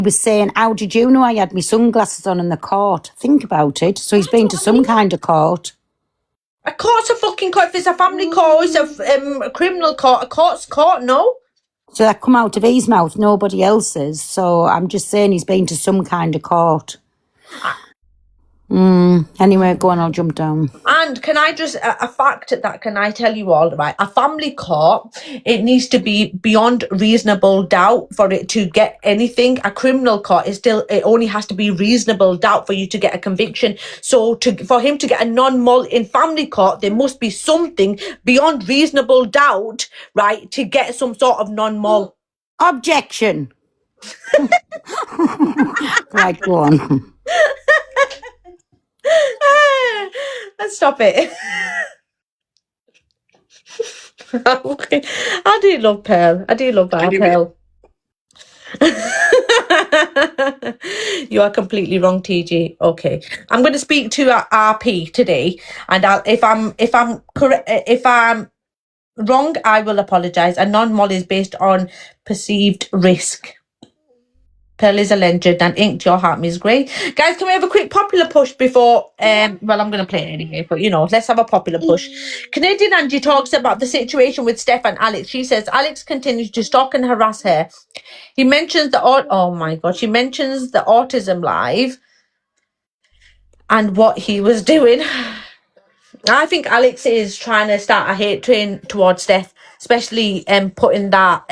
was saying, how did you know I had my sunglasses on in the court? Think about it. So he's been to some kind of court. A court's a fucking court. If it's a family court, it's a criminal court. A court's court, no? So that come out of his mouth, nobody else's. So I'm just saying he's been to some kind of court. Anyway, go on, I'll jump down. And can I just, a fact that can I tell you all, right? A family court, it needs to be beyond reasonable doubt for it to get anything. A criminal court is still, it only has to be reasonable doubt for you to get a conviction. So for him to get a non-mol in family court, there must be something beyond reasonable doubt, right, to get some sort of non-mol. Objection. Right, go on. Let's stop it. Okay. I do love Pearl. I do love our Pearl. You are completely wrong, TG. Okay, I'm going to speak to RP today, and if I'm correct, if I'm wrong, I will apologise. A non-mol is based on perceived risk. Pearl is a legend, and Inked Your Heart is great. Guys, can we have a quick popular push before, well, I'm going to play it anyway, but, let's have a popular push. Canadian Angie talks about the situation with Steph and Alex. She says, Alex continues to stalk and harass her. He mentions oh my God, she mentions the autism live and what he was doing. I think Alex is trying to start a hate train towards Steph, especially putting that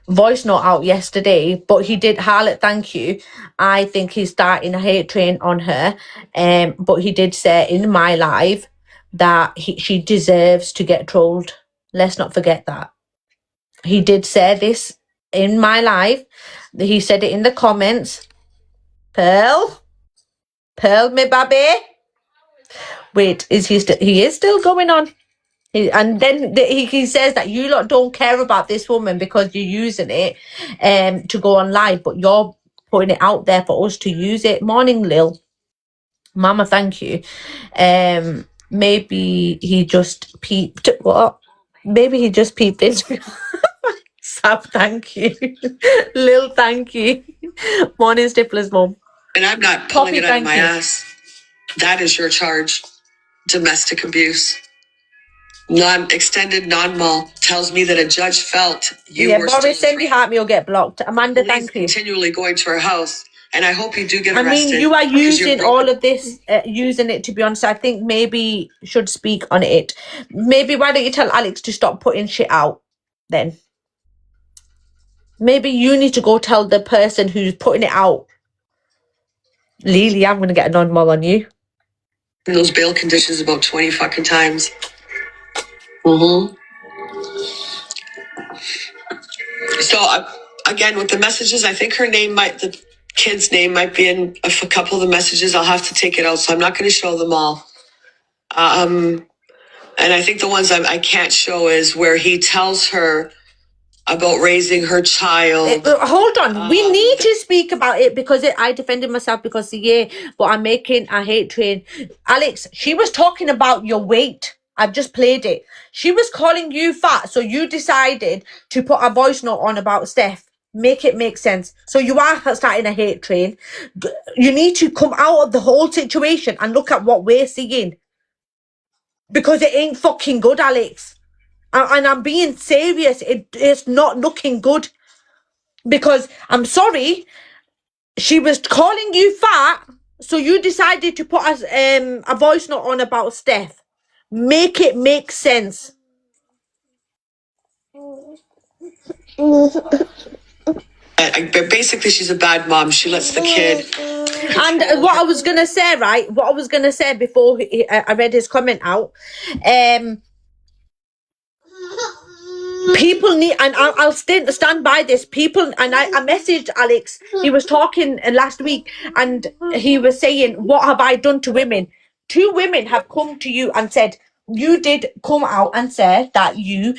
voice note out yesterday, but he did Harlot, thank you. I think he's starting a hate train on her, but he did say in my live that she deserves to get trolled. Let's not forget that. He did say this in my live. He said it in the comments. Pearl, me baby. Wait, is he still? He is still going on. And then he says that you lot don't care about this woman because you're using it to go on live, but you're putting it out there for us to use it. Morning, Lil. Mama, thank you. Maybe he just peeped. What? Maybe he just peeped into Sab, thank you. Lil, thank you. Morning, Stifler's mom. And I'm not pulling it out of my ass. That is your charge. Domestic abuse. Non-extended non-mol tells me that a judge felt you were Boris, send your heart me or get blocked. Amanda, thank you. Continually going to her house, and I hope you do get arrested. I mean, you are using all of this, using it, to be honest. I think maybe should speak on it. Maybe why don't you tell Alex to stop putting shit out then? Maybe you need to go tell the person who's putting it out, Lily, I'm going to get a non-mol on you. Those bail conditions about 20 fucking times. So again, with the messages, I think the kid's name might be in a couple of the messages. I'll have to take it out, so I'm not going to show them all. And I think the ones I can't show is where he tells her about raising her child. Hold on, we need to speak about it because I defended myself because but I'm making a hate train. Alex, she was talking about your weight. I've just played it. She was calling you fat, so you decided to put a voice note on about Steph. Make it make sense. So you are starting a hate train. You need to come out of the whole situation and look at what we're seeing. Because it ain't fucking good, Alex. And I'm being serious. It's not looking good. Because, I'm sorry, she was calling you fat, so you decided to put a voice note on about Steph. Make it make sense. Basically, she's a bad mom. She lets the kid. And what I was going to say, right, before I read his comment out, people need, and I'll stand by this, people, and I messaged Alex, he was talking last week, and he was saying, what have I done to women? 2 women have come to you and said, you did come out and said that you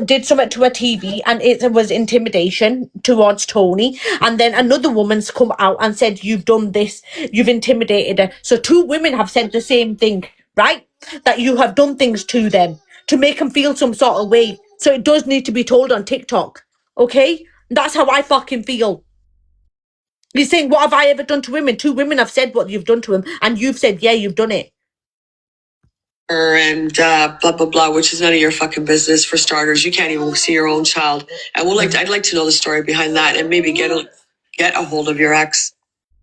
did something to a TV and it was intimidation towards Tony, and then another woman's come out and said you've done this, you've intimidated her. So 2 women have said the same thing, right? That you have done things to them to make them feel some sort of way. So it does need to be told on TikTok, okay? That's how I fucking feel. You're saying, what have I ever done to women? 2 women have said what you've done to them, and you've said, yeah, you've done it. And blah blah blah, which is none of your fucking business. For starters, you can't even see your own child, and I'd like to know the story behind that, and maybe get a hold of your ex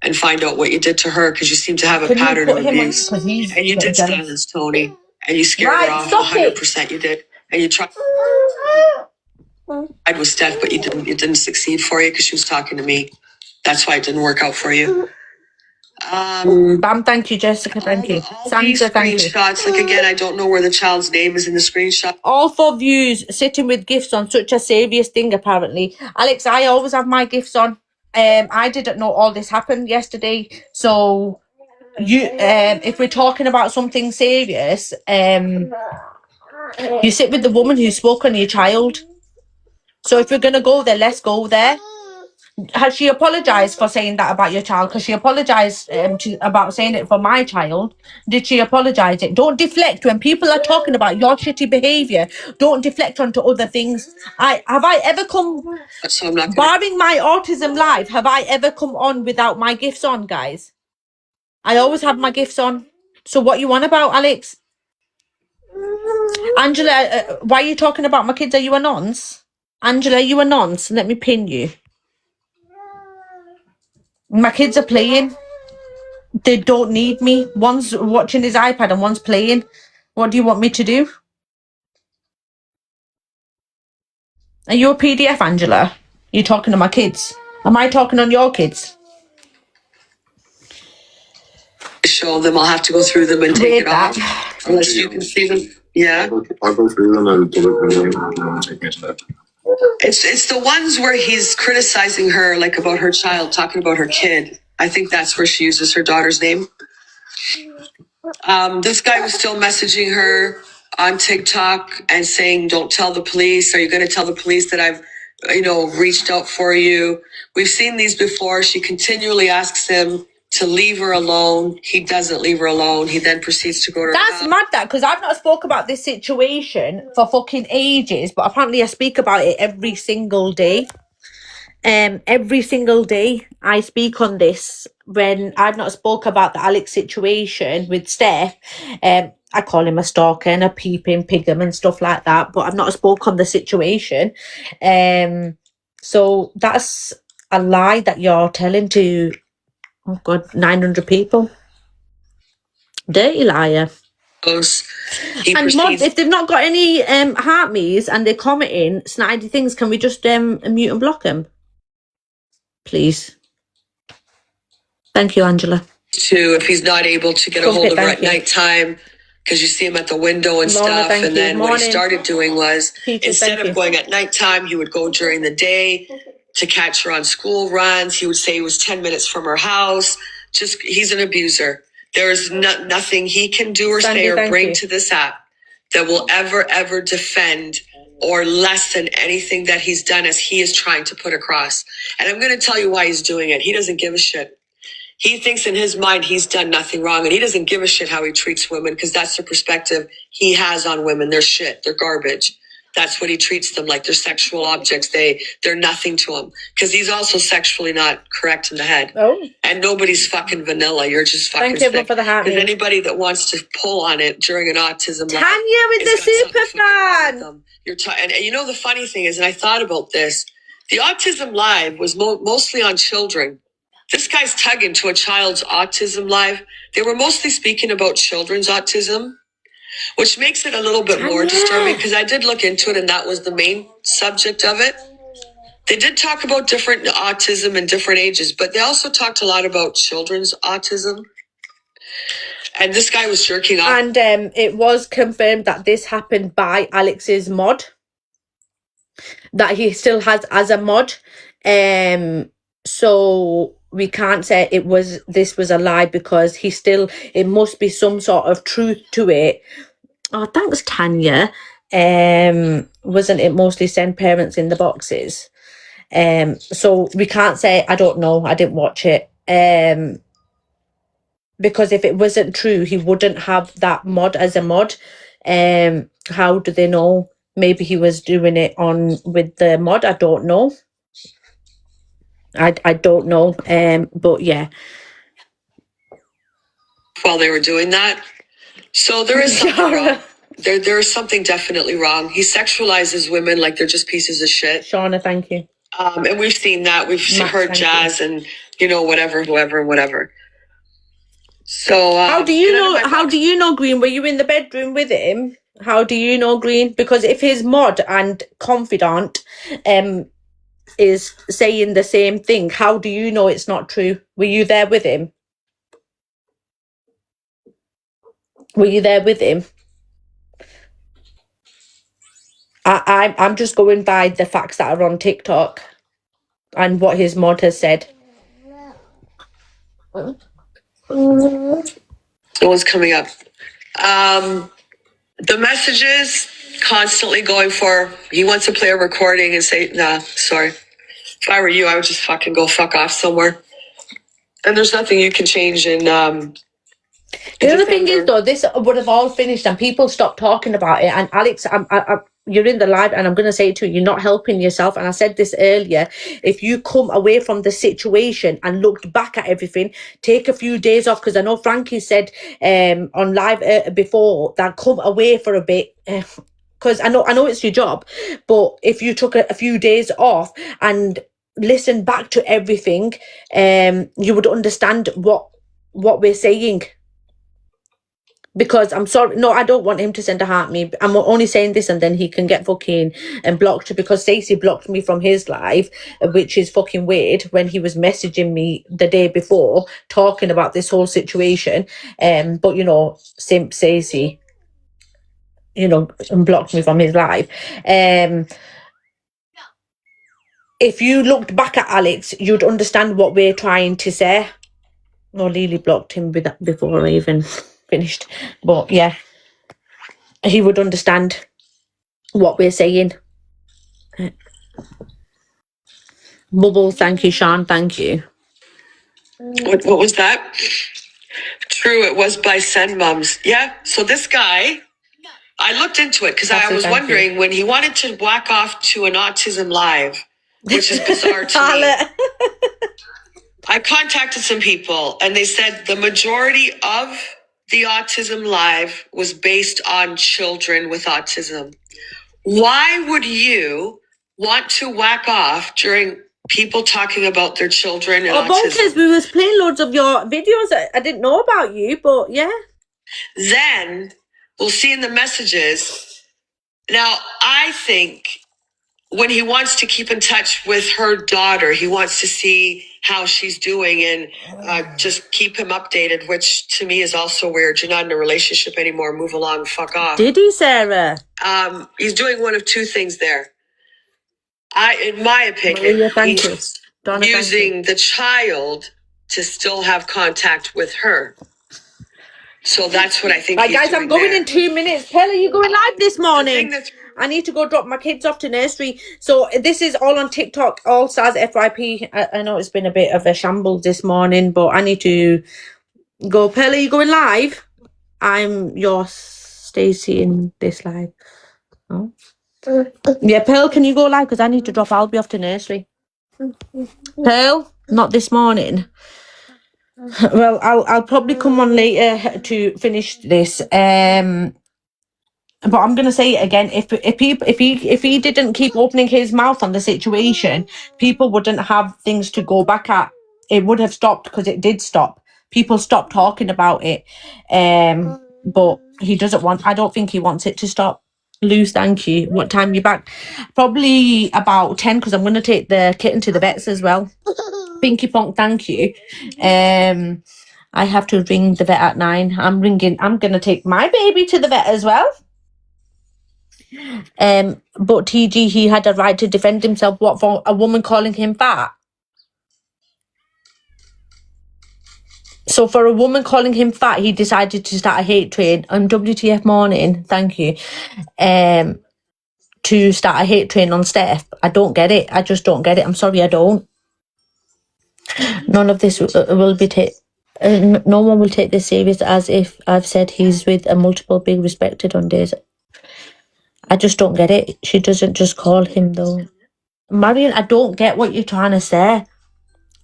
and find out what you did to her, because you seem to have a pattern of abuse. And you did silence Tony, and you scared her off. 100% you did, and you tried with Steph, but you didn't. It didn't succeed for you because she was talking to me. That's why it didn't work out for you. Bam, thank you, Jessica. Thank you. Sandra, thank you. Screenshots, like again, I don't know where the child's name is in the screenshot. All 4 views sitting with gifts on, such a serious thing, apparently. Alex, I always have my gifts on. I didn't know all this happened yesterday. So, if we're talking about something serious, you sit with the woman who spoke on your child. So if we're going to go there, let's go there. Has she apologized for saying that about your child? Because she apologized about saying it for my child. Did she apologize? Don't deflect when people are talking about your shitty behavior. Don't deflect onto other things. Have I ever come, So I'm not barring my autism live, have I ever come on without my gifts on, guys? I always have my gifts on. So what you on about, Alex? Angela, why are you talking about my kids? Are you a nonce? Angela, are you a nonce? Let me pin you. My kids are playing. They don't need me. One's watching his iPad and one's playing. What do you want me to do? Are you a PDF, Angela? You talking to my kids? Am I talking on your kids? show them. I'll have to go through them and take it off. Unless you can see them. Yeah. I'll go through them and delete them and take it to It's the ones where he's criticizing her, like about her child, talking about her kid. I think that's where she uses her daughter's name. This guy was still messaging her on TikTok and saying, "Don't tell the police. Are you going to tell the police that I've, reached out for you?" We've seen these before. She continually asks him to leave her alone. He doesn't leave her alone. He then proceeds to go to her That's house. mad, that, because I've not spoke about this situation for fucking ages, but apparently I speak about it every single day. Every single day I speak on this. When I've not spoke about the Alex situation with Steph, I call him a stalker and a peeping pigum and stuff like that, but I've not spoke on the situation. So that's a lie that you're telling to, oh God, 900 people. Dirty liar. And mods, if they've not got any heart me's and they're commenting snidey things, can we just mute and block them? Please. Thank you, Angela. If he's not able to get a hold of her at nighttime, because you see him at the window and stuff. And then what he started doing was, instead of going at nighttime, he would go during the day to catch her on school runs. He would say he was 10 minutes from her house. He's an abuser. There's nothing he can do or say or bring to this app that will ever defend or lessen anything that he's done as he is trying to put across. And I'm going to tell you why he's doing it. He doesn't give a shit. He thinks in his mind he's done nothing wrong, and he doesn't give a shit how he treats women, because that's the perspective he has on women. They're shit. They're garbage. That's what he treats them like. They're sexual objects. They're nothing to him, because he's also sexually not correct in the head. Oh. And nobody's fucking vanilla. You're just fucking sick. Thank you for the hat. Because anybody that wants to pull on it during an autism, Tanya with the super fan. And the funny thing is, and I thought about this, the autism live was mostly on children. This guy's tugging to a child's autism live. They were mostly speaking about children's autism, which makes it a little bit more disturbing, because I did look into it and that was the main subject of it. They did talk about different autism and different ages, but they also talked a lot about children's autism. And this guy was jerking off. And it was confirmed that this happened by Alex's mod, that he still has as a mod. So we can't say this was a lie, because it must be some sort of truth to it. Oh, thanks, Tanya. Wasn't it mostly send parents in the boxes? So we can't say, I don't know, I didn't watch it. Because if it wasn't true, he wouldn't have that mod as a mod. How do they know? Maybe he was doing it with the mod, I don't know. I don't know. But yeah. While they were doing that. So there is something wrong. There is something definitely wrong. He sexualizes women like they're just pieces of shit. Shauna, thank you. And we've seen that. We've heard Jazz and, whatever, whoever. So how do you know? How do you know, Green? Were you in the bedroom with him? How do you know, Green? Because if his mod and confidant is saying the same thing, how do you know it's not true? Were you there with him? Were you there with him? I'm just going by the facts that are on TikTok and what his mod has said. No one's coming up. The messages constantly going for, he wants to play a recording and say, nah, sorry. If I were you, I would just fucking go fuck off somewhere. And there's nothing you can change in the other thing is, though, this would have all finished and people stopped talking about it. And Alex, you're in the live and I'm going to say it to you, you're not helping yourself. And I said this earlier, if you come away from the situation and looked back at everything, take a few days off. Because I know Frankie said on live before that come away for a bit. Because I know it's your job. But if you took a few days off and listened back to everything, you would understand what we're saying. Because I'm sorry, no, I don't want him to send a heart me. I'm only saying this and then he can get fucking blocked, because Stacey blocked me from his live, which is fucking weird, when he was messaging me the day before talking about this whole situation. But Simp Stacey, blocked me from his live. If you looked back at Alex, you'd understand what we're trying to say. No, Lily blocked him with that before I even finished. But yeah, he would understand what we're saying. Bubble, thank you. Sean, thank you. What was that? True, it was by Send Mums. Yeah, so this guy, I looked into it because I was wondering when he wanted to whack off to an autism live, which is bizarre to me. I contacted some people and they said the majority of the autism live was based on children with autism. Why would you want to whack off during people talking about their children and autism? Bonkers, we was playing loads of your videos. I didn't know about you, but yeah. Then we'll see in the messages. Now, I think when he wants to keep in touch with her daughter, he wants to see how she's doing and just keep him updated, which to me is also weird. You're not in a relationship anymore. Move along, fuck off. Did he, Sarah? He's doing one of two things there. In my opinion, he's using the child to still have contact with her. So that's what I think. Right, guys, I'm going in 2 minutes. Pella, you going live this morning? I need to go drop my kids off to nursery. So this is all on TikTok, All Stars FYP. I know it's been a bit of a shambles this morning, but I need to go. Pella, you going live? I'm your Stacey in this live. Oh. Yeah, Pearl, can you go live? Because I need to drop Albie off to nursery. Pearl, not this morning. Well, I'll probably come on later to finish this. But I'm gonna say it again. If he didn't keep opening his mouth on the situation, people wouldn't have things to go back at. It would have stopped, because it did stop. People stopped talking about it. But he doesn't want. I don't think he wants it to stop. Luz, thank you. What time are you back? Probably about 10, because I'm gonna take the kitten to the vets as well. Pinky Ponk, thank you. I have to ring the vet at 9. I'm gonna take my baby to the vet as well. But TG, he had a right to defend himself. What, for a woman calling him fat? So for a woman calling him fat, he decided to start a hate train on WTF morning. Thank you. To start a hate train on Steph. I don't get it. I just don't get it. I'm sorry, I don't. None of this will be no one will take this serious, as if I've said he's with a multiple big respected on days. I just don't get it. She doesn't just call him though. Marion, I don't get what you're trying to say.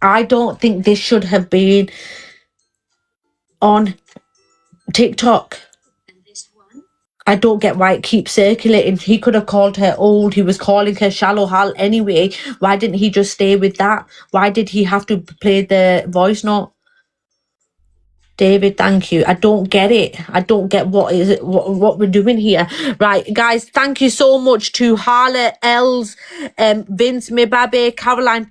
I don't think this should have been on TikTok. I don't get why it keeps circulating. He could have called her old. He was calling her shallow Hal anyway. Why didn't he just stay with that? Why did he have to play the voice note? David, thank you. I don't get it. I don't get what we're doing here. Right, guys, thank you so much to Harla, Els, Vince, Mibabe, Caroline,